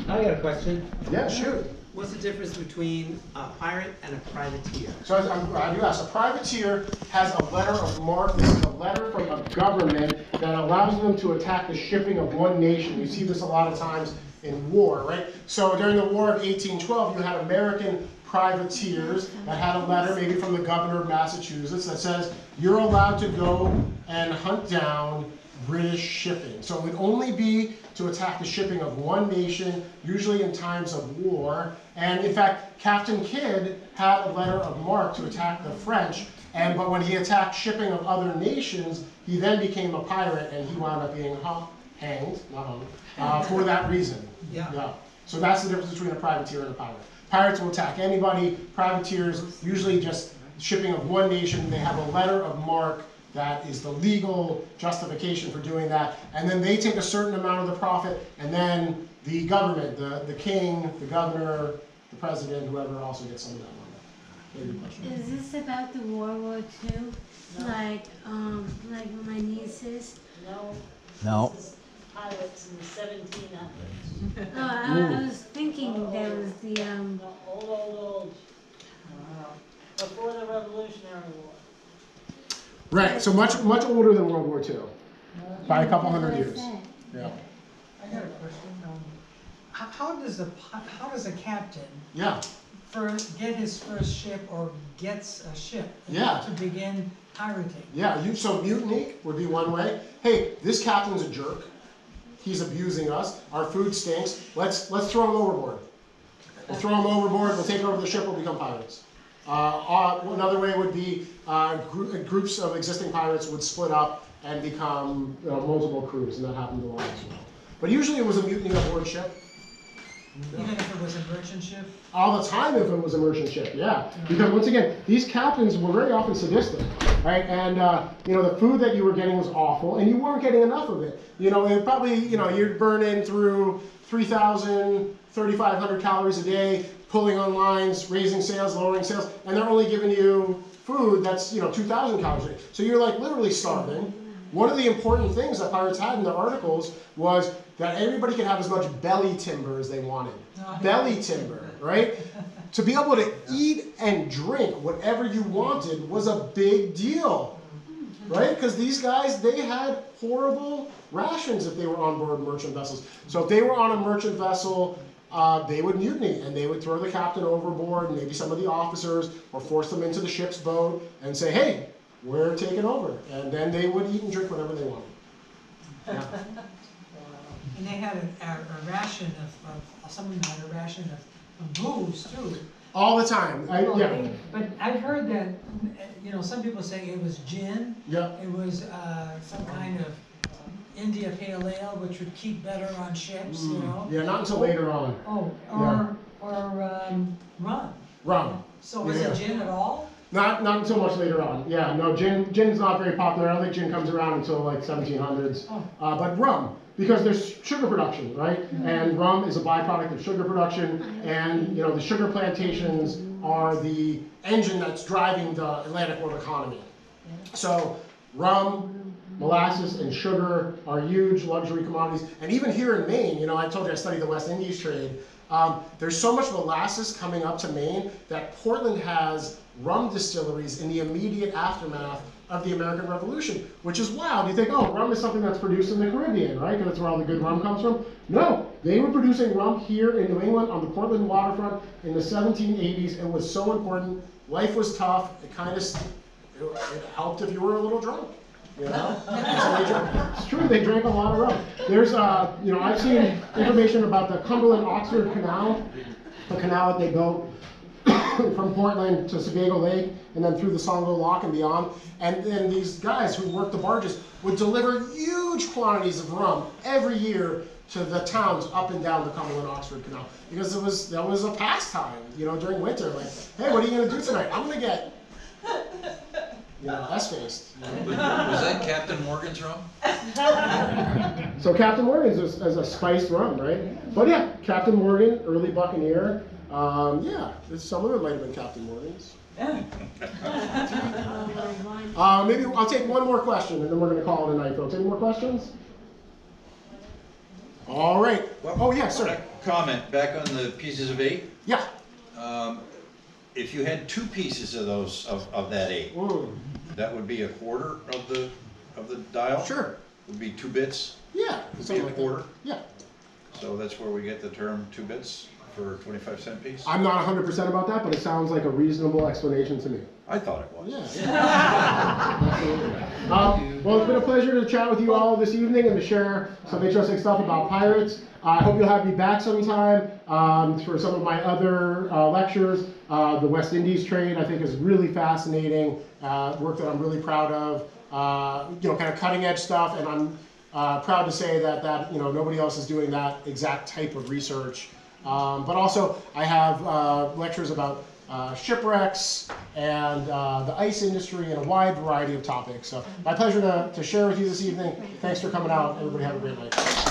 I got a question. Yeah, shoot. What's the difference between a pirate and a privateer? So I'm glad you asked. A privateer has a letter of marque. This is a letter from a government that allows them to attack the shipping of one nation. You see this a lot of times in war, right? So during the War of 1812, you had American privateers that had a letter, maybe from the governor of Massachusetts, that says you're allowed to go and hunt down British shipping. So it would only be to attack the shipping of one nation, usually in times of war. And in fact, Captain Kidd had a letter of marque to attack the French, but when he attacked shipping of other nations, he then became a pirate, and he wound up being hanged, not hung, for that reason. Yeah. So that's the difference between a privateer and a pirate. Pirates will attack anybody. Privateers, usually just shipping of one nation. They have a letter of marque that is the legal justification for doing that. And then they take a certain amount of the profit, and then the government, the king, the governor, the president, whoever also gets some of that money. Is this about the World War II? No. Like my nieces? No. No. This is pirates in the 1700s. Oh, I was thinking there was the No, old. Before the Revolutionary War. Right, so much older than World War II, by a couple hundred years. Yeah. I got a question. How does a captain get his first ship or gets a ship to begin pirating? Yeah, so mutiny would be one way. Hey, this captain's a jerk. He's abusing us. Our food stinks. Let's throw him overboard. We'll throw him overboard. We'll take over the ship. We'll become pirates. Another way would be groups of existing pirates would split up and become multiple crews, and that happened a lot as well. But usually it was a mutiny aboard ship. Even if it was a merchant ship? All the time if it was a merchant ship, yeah. Because once again, these captains were very often sadistic, right? And the food that you were getting was awful, and you weren't getting enough of it. It probably, you'd burn in through 3,000, 3,500 calories a day, pulling on lines, raising sails, lowering sails, and they're only giving you food that's 2,000 calories a day. So you're like literally starving. One of the important things that pirates had in their articles was that everybody could have as much belly timber as they wanted. Belly timber, right? To be able to eat and drink whatever you wanted was a big deal, right? Because these guys, they had horrible rations if they were on board merchant vessels. So if they were on a merchant vessel, they would mutiny, and they would throw the captain overboard, and maybe some of the officers, or force them into the ship's boat and say, hey, we're taking over. And then they would eat and drink whatever they wanted. Yeah. And they had a ration of some of them had a ration of booze too. All the time. But I've heard that, some people say it was gin. Yeah. It was some kind of India Pale Ale, which would keep better on ships, Yeah, not until later on. Or rum. Rum. So was it gin at all? Not until much later on. Yeah, no, gin's not very popular. I don't think gin comes around until like 1700s. But rum, because there's sugar production, right? And rum is a byproduct of sugar production, and the sugar plantations are the engine that's driving the Atlantic world economy. So rum, molasses, and sugar are huge luxury commodities. And even here in Maine, I told you I studied the West Indies trade. There's so much molasses coming up to Maine that Portland has rum distilleries in the immediate aftermath of the American Revolution, which is wild. You think, oh, rum is something that's produced in the Caribbean, right? Because that's where all the good rum comes from. No, they were producing rum here in New England on the Portland waterfront in the 1780s. It was so important. Life was tough. It helped if you were a little drunk. It's true, they drank a lot of rum. There's, I've seen information about the Cumberland-Oxford Canal, the canal that they built from Portland to Sebago Lake and then through the Songo Lock and beyond. And then these guys who worked the barges would deliver huge quantities of rum every year to the towns up and down the Cumberland-Oxford Canal, because that was a pastime, during winter. Like, hey, what are you going to do tonight? I'm going to get S-faced. Was that Captain Morgan's rum? So Captain Morgan is a spiced rum, right? But yeah, Captain Morgan, early Buccaneer. Some of it might have been Captain Morgan's. Maybe I'll take one more question, and then we're going to call it a night, folks. Any more questions? All right. Oh, yeah, sir. Comment, back on the pieces of 8. Yeah. If you had 2 pieces of those, of that 8, that would be a quarter of the dial? Sure. Would be 2 bits? Yeah. Would be a quarter? Yeah. So that's where we get the term 2 bits for a 25-cent piece? I'm not 100% about that, but it sounds like a reasonable explanation to me. I thought it was. Yeah. Absolutely. Well, it's been a pleasure to chat with you all this evening and to share some interesting stuff about pirates. I hope you'll have me back sometime for some of my other lectures. The West Indies trade, I think, is really fascinating, work that I'm really proud of. Kind of cutting edge stuff, and I'm proud to say that nobody else is doing that exact type of research. But also, I have lectures about shipwrecks and the ice industry and a wide variety of topics. So my pleasure to share with you this evening. Thanks for coming out. Everybody have a great night.